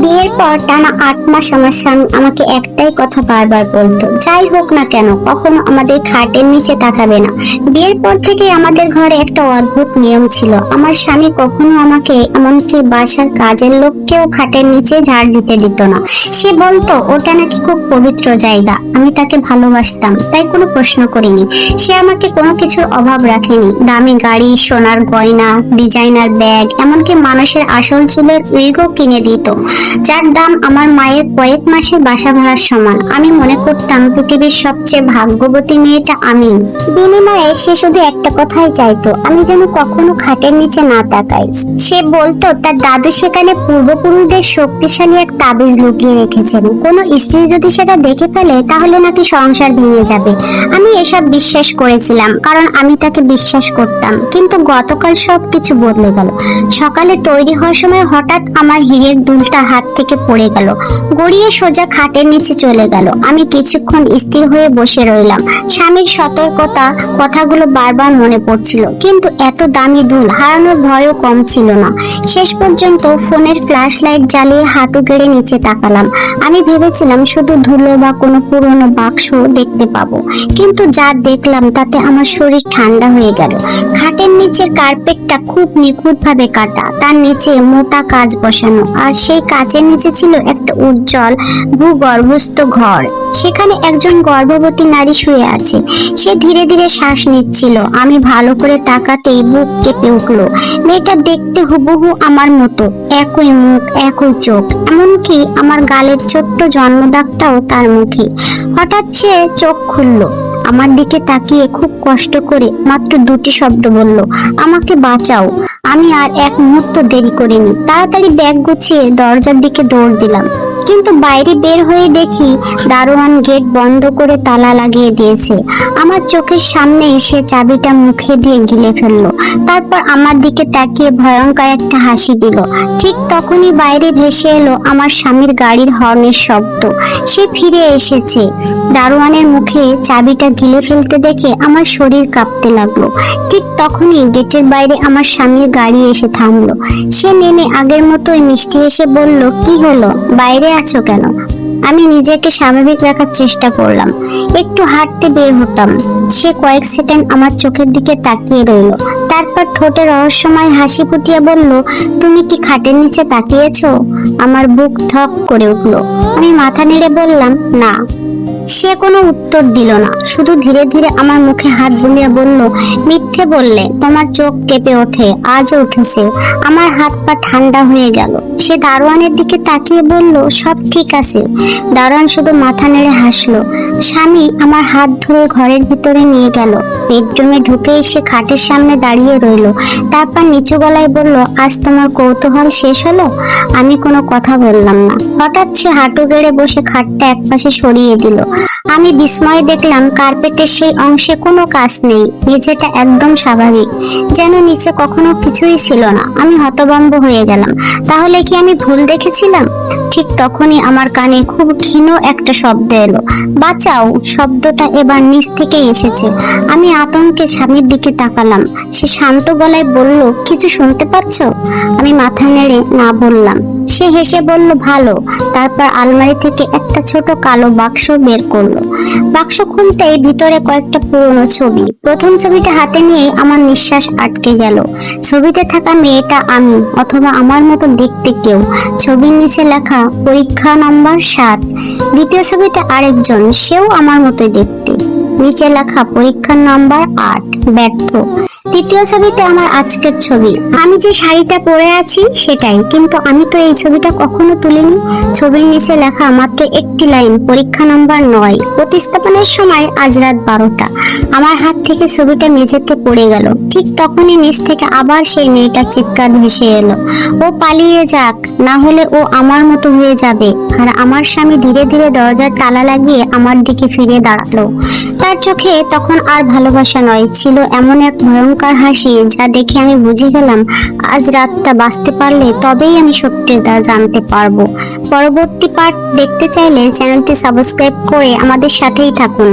বিয়ের পর টানা 8 মাস আমার স্বামী আমাকে একটাই কথা বারবার বলতো, যাই হোক না কেন কখনো আমাদের খাটের নিচে তাকাবে না। বিয়ের পর থেকে আমাদের ঘরে একটা অদ্ভুত নিয়ম ছিল, আমার স্বামী কখনো আমাকে, এমনকি বাসার কাজের লোককেও খাটের নিচে ঝাড় দিতে দিত না। সে বলতো ওটা নাকি খুব পবিত্র জায়গা। আমি তাকে ভালোবাসতাম, তাই কোনো প্রশ্ন করিনি। সে আমাকে কোনো কিছুর অভাব রাখেনি। দামি গাড়ি, সোনার গয়না, ডিজাইনার ব্যাগ, এমনকি মানুষের আসল চুলের উইগও কিনে দিত, যার দাম আমার মায়ের কয়েক মাসের বাসা ভাড়ার সমান। আমি মনে করতাম পৃথিবীর সবচেয়ে ভাগ্যবতী মেয়েটা আমি। বিনিময়ে সে শুধু একটা কথাই চাইতো, আমি যেন কখনো খাটের নিচে না তাকাই। সে বলতো তার দাদু সেখানে পূর্বপুরুষদের শক্তিশালী এক তাবিজ লুকিয়ে রেখেছেন, কোনো স্ত্রী যদি সেটা দেখে ফেলে তাহলে নাকি সংসার ভেঙে যাবে। আমি এসব বিশ্বাস করেছিলাম, কারণ আমি তাকে বিশ্বাস করতাম। কিন্তু গতকাল সবকিছু বদলে গেল। সকালে তৈরি হওয়ার সময় হঠাৎ আমার হীরের দুলটা হাত থেকে পড়ে গেল, গড়িয়ে সোজা খাটের নিচে চলে গেল। আমি কিছুক্ষণ স্থির হয়ে বসে রইলাম। স্বামীর সতর্কতা কথাগুলো বারবার মনে পড়ছিল, কিন্তু এত দামি দুল হারানোর ভয়ও কম ছিল না। শেষ পর্যন্ত ফোনের ফ্ল্যাশ লাইট জ্বালিয়ে হাঁটু গেড়ে নিচে তাকালাম। আমি ভেবেছিলাম শুধু ধুলো বা কোনো পুরনো বাক্স দেখতে পাবো, কিন্তু যা দেখলাম তাতে আমার শরীর ঠান্ডা হয়ে গেল। খাটের নিচের কার্পেটটা খুব নিখুঁত ভাবে কাটা, তার নিচে মোটা কাঁচ বসানো, আর সেই কাঁচের নিচে ছিল একটা উজ্জ্বল ভূগর্ভস্থ ঘর। সেখানে একজন গর্ভবতী নারী শুয়ে আছে। সে ধীরে ধীরে শ্বাস নিচ্ছিল। আমি ভালো করে তাকাতেই বুক কেঁপে উঠলো। মেয়েটা দেখতে হুবহু আমার মতো, একই মুখ, একই চোখ, এমনকি আমার গালের ছোট্ট জন্মদাগটাও তার মুখে। হঠাৎ সে চোখ খুললো, আমার দিকে তাকিয়ে খুব কষ্ট করে মাত্র 2টি শব্দ বলল, আমাকে বাঁচাও। আমি আর এক মুহূর্ত দেরি করিনি, তাড়াতাড়ি ব্যাগ গুছিয়ে দরজার দিকে দৌড় দিলাম। কিন্তু বাইরে বের হয়ে দেখি দারোয়ান গেট বন্ধ করে তালা লাগিয়ে দিয়েছে। আমার চোখের সামনে সে চাবিটা মুখে দিয়ে গিলে ফেললো, তারপর আমার দিকে তাকিয়ে ভয়ঙ্কর একটা হাসি দিল। ঠিক তখনই বাইরে ভেসে এলো আমার স্বামীর গাড়ির হর্নের শব্দ। সে ফিরে এসেছে। দারোয়ানের মুখে চাবিটা গিলে ফেলতে দেখে আমার শরীর কাঁপতে লাগলো। ঠিক তখনই গেটের বাইরে আমার স্বামীর গাড়ি এসে থামলো। সে নেমে আগের মতোই মিষ্টি এসে বলল, কি হলো, বাইরে আছো কেন? আমি নিজেকে স্বাভাবিক রাখার চেষ্টা করলাম, একটু হাঁটতে বের হতাম। সে কয়েক সেকেন্ড আমার চোখের দিকে তাকিয়ে রইল, তারপর ঠোঁটে রহস্যময় হাসি ফুটিয়ে বলল, তুমি কি খাটের নিচে তাকিয়েছো? আমার বুক ধক করে উঠলো। আমি মাথা নেড়ে বললাম, না। সে কোনো উত্তর দিল না, শুধু ধীরে ধীরে আমার মুখে হাত বুলিয়ে বলল, মিথ্যে বললে তোমার চোখ কেঁপে ওঠে, আজও উঠেছে। আমার হাত পা ঠান্ডা হয়ে গেল। সে দারোয়ানের দিকে তাকিয়ে বলল, সব ঠিক আছে। দারোয়ান শুধু মাথা নেড়ে হাসলো। স্বামী আমার হাত ধরে ঘরের ভিতরে নিয়ে গেল। বেডরুমে ঢুকে এসে খাটের সামনে দাঁড়িয়ে রইল, তারপর নিচু গলায় বলল, আজ তোমার কৌতূহল শেষ হলো? আমি কোনো কথা বললাম না। হঠাৎ সে হাঁটু গেড়ে বসে খাটটা একপাশে সরিয়ে দিল। আমি বিস্ময়ে দেখলাম কার্পেটের সেই অংশে কোনো কাজ নেই, মেঝেটা একদম স্বাভাবিক, যেন নিচে কখনো কিছুই ছিল না। আমি হতভম্ব হয়ে গেলাম, তাহলে কি আমি ভুল দেখেছিলাম? ঠিক তখনই আমার কানে খুব ক্ষীণ একটা শব্দ এলো, বাঁচাও। শব্দটা এবার নিচ থেকে এসেছে। আমি আতঙ্কে স্বামীর দিকে তাকালাম। সে শান্ত গলায় বলল, কিছু শুনতে পাচ্ছ? আমি মাথা নেড়ে না বললাম। সে হেসে বলল, ভালো। তারপর আলমারি থেকে একটা ছোট কালো বাক্স বের করলো। বাক্স খুলতেই ভিতরে কয়েকটা পুরনো ছবি। প্রথম ছবিটা হাতে নিয়ে আমার নিঃশ্বাস আটকে গেল। ছবিতে থাকা মেয়েটা আমি, অথবা আমার মতো দেখতে কেউ। ছবির নিচে লেখা পরীক্ষা নম্বর 7। দ্বিতীয় ছবিতে আরেকজন, সেও আমার মতোই দেখতে, নিচে লেখা পরীক্ষা নাম্বার 8, ব্যর্থ। তৃতীয় ছবিতে আমার আজকের ছবি, আমি যে শাড়িটা পরে আছি সেটাই, কিন্তু আমি তো এই ছবিটা কখনো তুলিনি। ছবির নিচে লেখা মাত্র একটি লাইন, পরীক্ষা নাম্বার 9, প্রতিস্থাপনের সময় আজ রাত 12টা। আমার হাত থেকে ছবিটা মেঝেতে পড়ে গেল। ঠিক তখনই নিচ থেকে আবার সেই মেয়েটার চিৎকার ভেসে এলো, ও পালিয়ে যাক, না হলে ও আমার মতো হয়ে যাবে। আর আমার স্বামী ধীরে ধীরে দরজার তালা লাগিয়ে আমার দিকে ফিরে দাঁড়ালো। তার চোখে তখন আর ভালোবাসা নয়, ছিল এমন এক ভয়ঙ্কর হাসি, যা দেখে আমি বুঝে গেলাম আজ রাতটা বাঁচতে পারলে তবেই আমি সত্যিটা জানতে পারবো। পরবর্তী পার্ট দেখতে চাইলে চ্যানেলটি সাবস্ক্রাইব করে আমাদের সাথেই থাকুন।